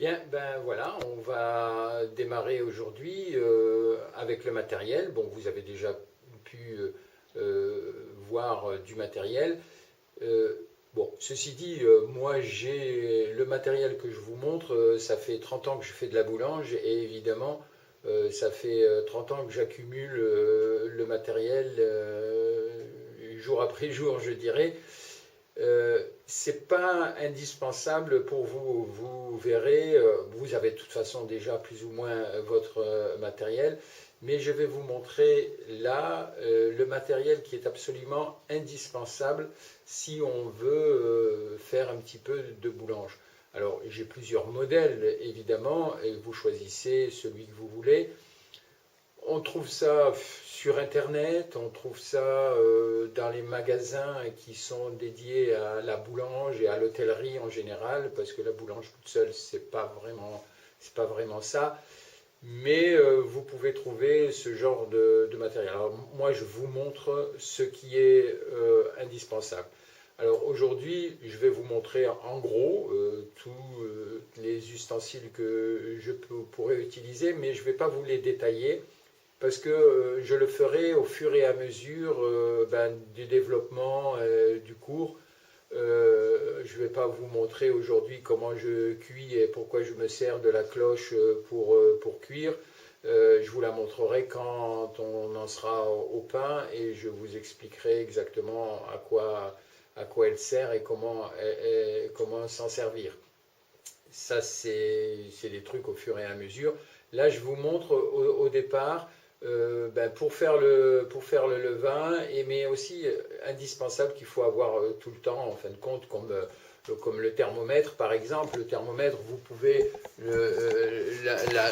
Bien, ben voilà, on va démarrer aujourd'hui avec le matériel. Bon, vous avez déjà pu voir du matériel. Euh, bon, ceci dit, moi j'ai le matériel que je vous montre, ça fait 30 ans que je fais de la boulange et évidemment, ça fait 30 ans que j'accumule le matériel jour après jour, je dirais. C'est pas indispensable pour vous. Vous verrez, vous avez de toute façon déjà plus ou moins votre matériel, mais je vais vous montrer là le matériel qui est absolument indispensable si on veut faire un petit peu de boulange. Alors j'ai plusieurs modèles évidemment, et vous choisissez celui que vous voulez. On trouve ça sur Internet, on trouve ça dans les magasins qui sont dédiés à la boulange et à l'hôtellerie en général, parce que la boulange toute seule, c'est pas vraiment ça. Mais vous pouvez trouver ce genre de matériel. Alors moi, je vous montre ce qui est indispensable. Alors aujourd'hui, je vais vous montrer en gros tous les ustensiles que pourrais utiliser, mais je ne vais pas vous les détailler parce que je le ferai au fur et à mesure du développement du cours. Je ne vais pas vous montrer aujourd'hui comment je cuis et pourquoi je me sers de la cloche pour cuire. Je vous la montrerai quand on en sera au pain et je vous expliquerai exactement à quoi elle sert et comment s'en servir. Ça, c'est des trucs au fur et à mesure. Là, je vous montre au départ pour faire le levain, mais aussi indispensable qu'il faut avoir tout le temps, en fin de compte, comme le thermomètre, par exemple. Le thermomètre, vous pouvez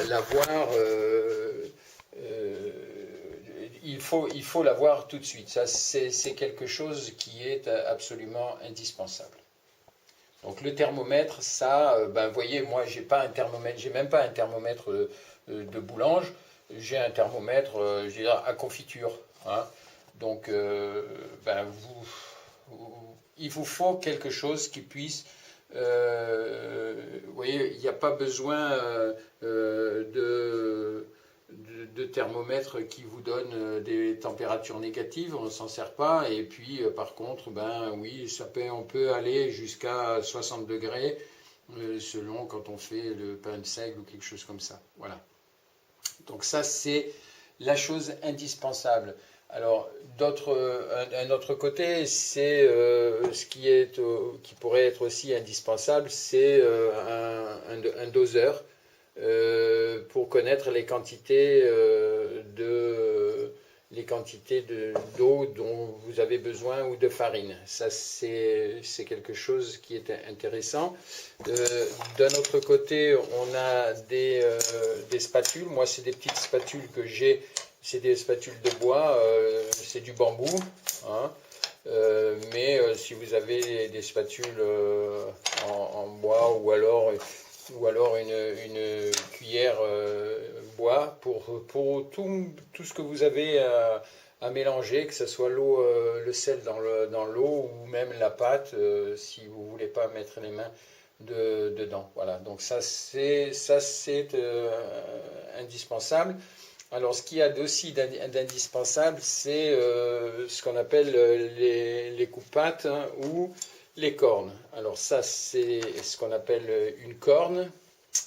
l'avoir, il faut l'avoir tout de suite. Ça, c'est quelque chose qui est absolument indispensable. Donc le thermomètre, ça, vous voyez, moi j'ai pas un thermomètre, j'ai même pas un thermomètre de boulange, j'ai un thermomètre, je dirais, à confiture. Hein. Donc, il vous faut quelque chose qui puisse, vous voyez, il n'y a pas besoin de thermomètre qui vous donne des températures négatives, on ne s'en sert pas. Et puis, par contre, oui, on peut aller jusqu'à 60 degrés selon quand on fait le pain de seigle ou quelque chose comme ça. Voilà. Donc ça, c'est la chose indispensable. Alors, un autre côté, c'est ce qui pourrait être aussi indispensable, c'est un doseur pour connaître les quantités d'eau dont vous avez besoin ou de farine. Ça, c'est quelque chose qui est intéressant. D'un autre côté, on a des spatules. Moi, c'est des petites spatules que j'ai. C'est des spatules de bois. C'est du bambou. Hein. Mais si vous avez des spatules en bois ou alors une cuillère bois pour tout ce que vous avez à mélanger, que ce soit le sel dans l'eau ou même la pâte, si vous ne voulez pas mettre les mains dedans. Voilà, donc ça c'est indispensable. Alors, ce qu'il y a aussi d'indispensable, c'est ce qu'on appelle les coupe-pattes hein, ou les cornes. Alors ça, c'est ce qu'on appelle une corne.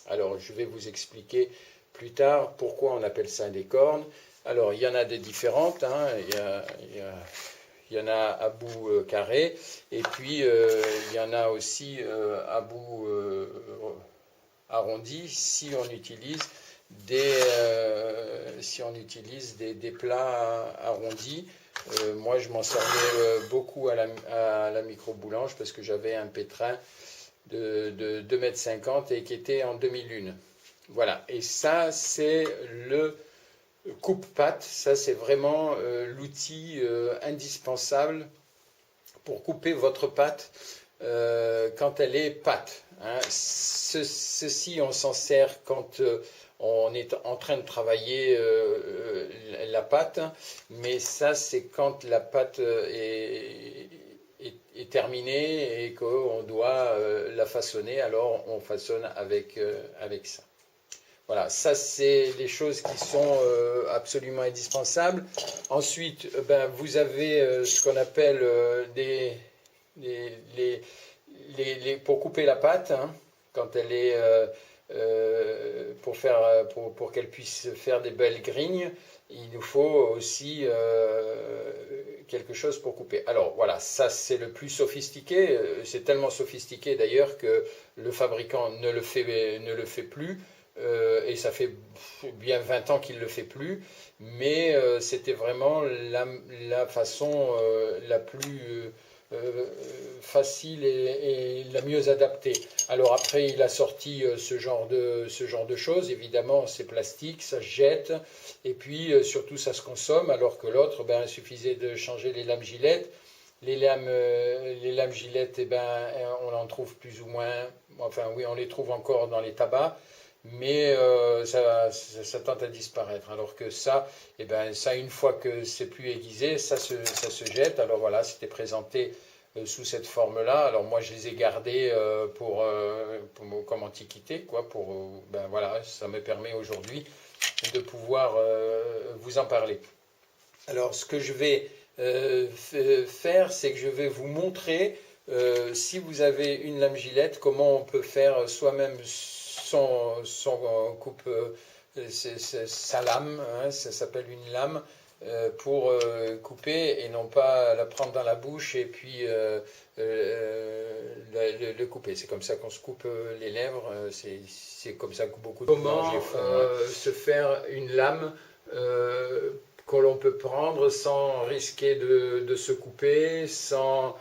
Alors, je vais vous expliquer plus tard pourquoi on appelle ça des cornes. Alors, il y en a des différentes. Hein. Il y en a à bout carré. Et puis, il y en a aussi à bout arrondi si on utilise des plats arrondis. Moi, je m'en servais beaucoup à la micro-boulange parce que j'avais un pétrin de 2,50 m et qui était en demi-lune. Voilà, et ça, c'est le coupe-pâte. Ça, c'est vraiment l'outil indispensable pour couper votre pâte quand elle est pâte. Hein. Ceci, on s'en sert quand on est en train de travailler la pâte, mais ça, c'est quand la pâte est terminée et qu'on doit la façonner, alors on façonne avec ça. Voilà, ça c'est les choses qui sont absolument indispensables. Ensuite, ben, vous avez ce qu'on appelle pour couper la pâte, hein, quand elle est pour qu'elle puisse faire des belles grignes, il nous faut aussi quelque chose pour couper. Alors voilà, ça c'est le plus sophistiqué. C'est tellement sophistiqué d'ailleurs que le fabricant ne le fait plus. Et ça fait bien 20 ans qu'il ne le fait plus, mais c'était vraiment la façon la plus facile et la mieux adaptée. Alors après, il a sorti ce genre de choses. Évidemment, c'est plastique, ça se jette, et puis surtout ça se consomme, alors que l'autre, ben, il suffisait de changer les lames Gillette. Les lames Gillette, eh ben, on en trouve plus ou moins, enfin oui, on les trouve encore dans les tabacs, mais ça tente à disparaître. Alors que ça, eh ben, ça une fois que c'est plus aiguisé, ça se jette. Alors voilà, c'était présenté sous cette forme-là. Alors moi, je les ai gardés comme antiquité, quoi. Ben voilà, ça me permet aujourd'hui de pouvoir vous en parler. Alors, ce que je vais faire, c'est que je vais vous montrer, si vous avez une lame Gillette, comment on peut faire soi-même son coupe, sa lame, hein, ça s'appelle une lame, pour couper et non pas la prendre dans la bouche et puis le couper. C'est comme ça qu'on se coupe les lèvres, c'est comme ça que beaucoup de boulangers font. Se faire une lame que l'on peut prendre sans risquer de se couper, sans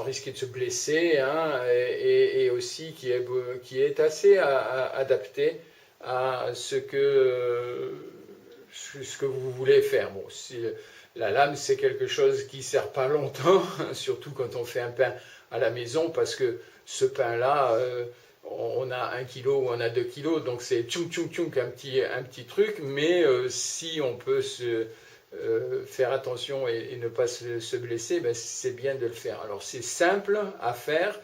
risquer de se blesser, hein, et aussi qui est assez adapté à ce que vous voulez faire. Bon, la lame, c'est quelque chose qui ne sert pas longtemps, surtout quand on fait un pain à la maison, parce que ce pain-là, on a 1 kilo ou on a 2 kilos, donc c'est tchoum tchoum tchoum un petit truc, mais si on peut faire attention et ne pas se blesser, ben c'est bien de le faire. Alors c'est simple à faire,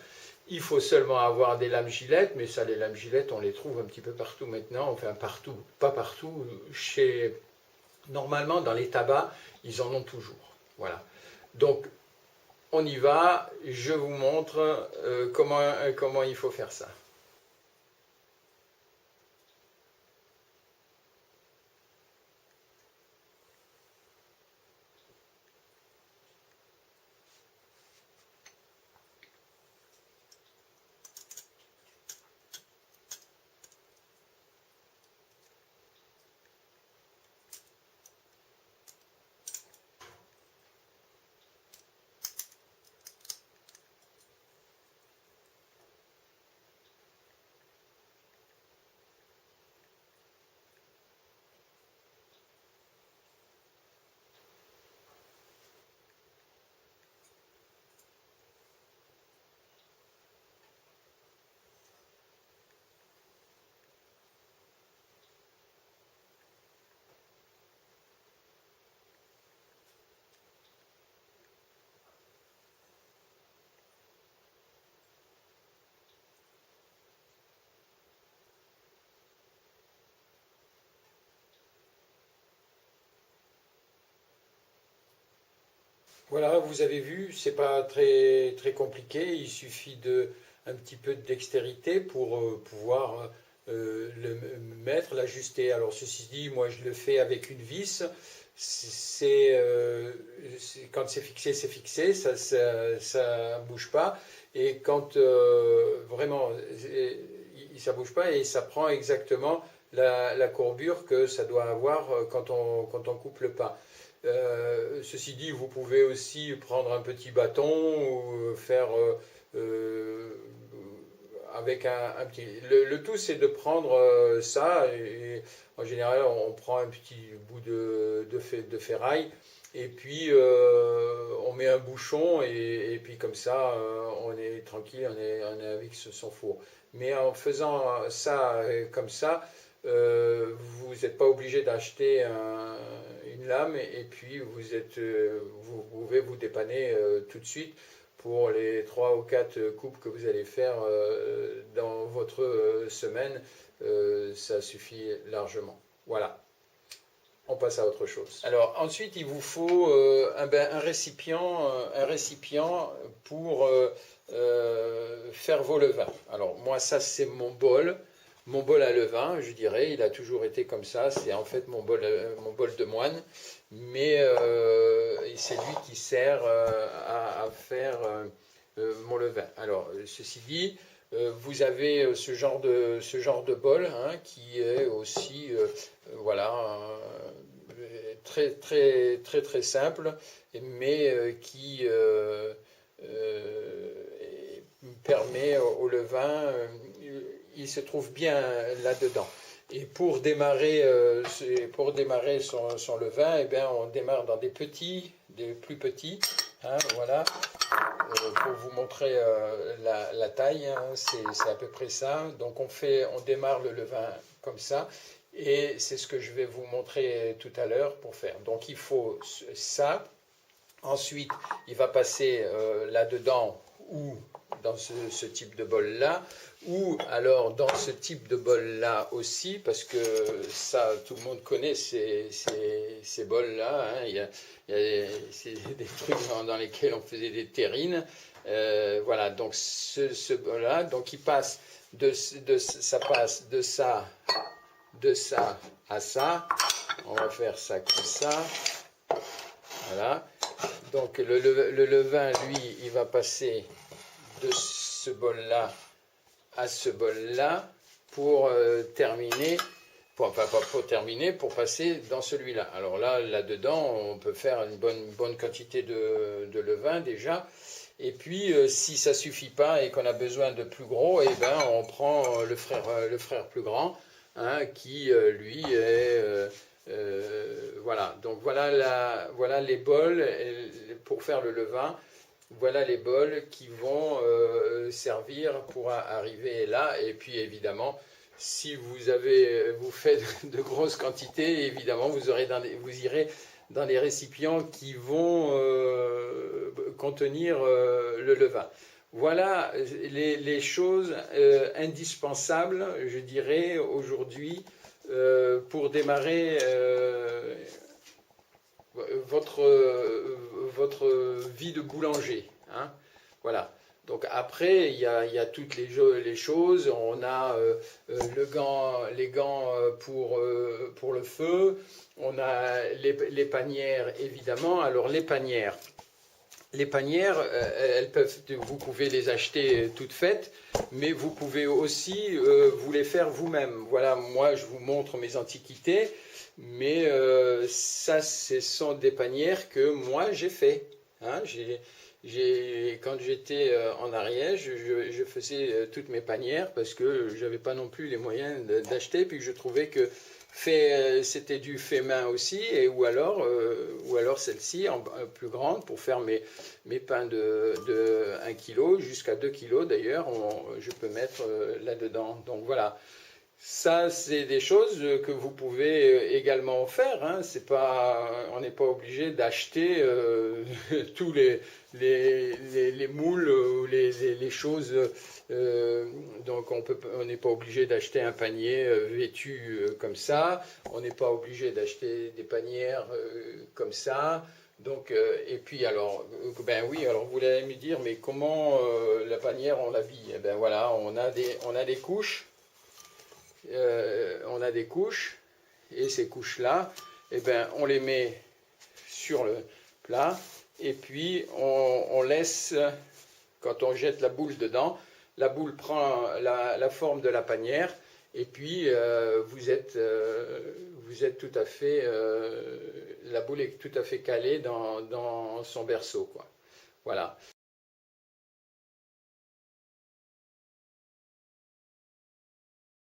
il faut seulement avoir des lames Gillette, mais ça, les lames Gillette, on les trouve un petit peu partout maintenant, enfin partout, pas partout, normalement dans les tabacs, ils en ont toujours. Voilà. Donc on y va, je vous montre comment il faut faire ça. Voilà, vous avez vu, c'est pas très, très compliqué, il suffit un petit peu de dextérité pour pouvoir le mettre, l'ajuster. Alors ceci dit, moi je le fais avec une vis, quand c'est fixé, ça bouge pas, et quand vraiment ça bouge pas, et ça prend exactement la courbure que ça doit avoir quand on coupe le pain. Ceci dit, vous pouvez aussi prendre un petit bâton ou faire euh, avec un petit... Le tout, c'est de prendre ça, et en général, on prend un petit bout de ferraille, et puis on met un bouchon, et puis comme ça, on est tranquille, on est avec son four. Mais en faisant ça comme ça, vous n'êtes pas obligé d'acheter une lame, et puis vous pouvez vous dépanner tout de suite pour les 3 ou 4 coupes que vous allez faire dans votre semaine, ça suffit largement. Voilà. On passe à autre chose. Alors ensuite, il vous faut un récipient pour faire vos levains. Alors moi, ça c'est mon bol à levain, je dirais. Il a toujours été comme ça. C'est en fait mon bol de moine, mais c'est lui qui sert à faire mon levain. Alors ceci dit, vous avez ce genre de bol hein, qui est aussi voilà très simple, mais qui permet au levain, il se trouve bien là-dedans. Et pour démarrer son levain, eh bien, on démarre dans des plus petits. Hein, voilà. Pour vous montrer la taille, hein, c'est à peu près ça. Donc on démarre le levain comme ça. Et c'est ce que je vais vous montrer tout à l'heure pour faire. Donc il faut ça. Ensuite, il va passer là-dedans ou dans ce type de bol-là, ou alors dans ce type de bol-là aussi, parce que ça, tout le monde connaît ces bols-là. Hein. Il y a des trucs dans lesquels on faisait des terrines. Voilà, donc ce bol-là, donc il passe ça passe de ça à ça. On va faire ça comme ça. Voilà. Donc le levain, lui, il va passer de ce bol-là à ce bol-là pour terminer, pour passer dans celui-là. Alors là-dedans, on peut faire une bonne quantité de levain déjà. Et puis, si ça suffit pas et qu'on a besoin de plus gros, eh ben, on prend le frère plus grand, hein, qui lui est voilà. Donc voilà les bols pour faire le levain. Voilà les bols qui vont servir pour arriver là. Et puis évidemment, si vous faites de grosses quantités, évidemment vous irez dans les récipients qui vont contenir le levain. Voilà les choses indispensables, je dirais, aujourd'hui pour démarrer votre vie de boulanger. Hein. Voilà. Donc après, il y a toutes les choses. On a les gants pour le feu. On a les panières, évidemment. Alors les panières, vous pouvez les acheter toutes faites, mais vous pouvez aussi vous les faire vous-même. Voilà, moi je vous montre mes antiquités, mais ça, ce sont des panières que moi j'ai fait. Hein, quand j'étais en Ariège, je faisais toutes mes panières parce que je n'avais pas non plus les moyens d'acheter, puis je trouvais que c'était du fait main aussi, ou alors celle-ci plus grande pour faire mes pains de 1 kg jusqu'à 2 kg d'ailleurs, je peux mettre là-dedans. Donc voilà. Ça, c'est des choses que vous pouvez également faire. Hein. On n'est pas obligé d'acheter tous les moules ou les choses. Donc, on n'est pas obligé d'acheter un panier vêtu comme ça. On n'est pas obligé d'acheter des panières comme ça. Donc, et puis alors, ben oui, alors vous allez me dire, mais comment la panière on l'habille? Eh ben voilà, on a des couches. On a des couches, et ces couches-là, eh ben, on les met sur le plat, et puis on laisse, quand on jette la boule dedans, la boule prend la forme de la panière, et puis vous êtes tout à fait, la boule est tout à fait calée dans son berceau, quoi. Voilà.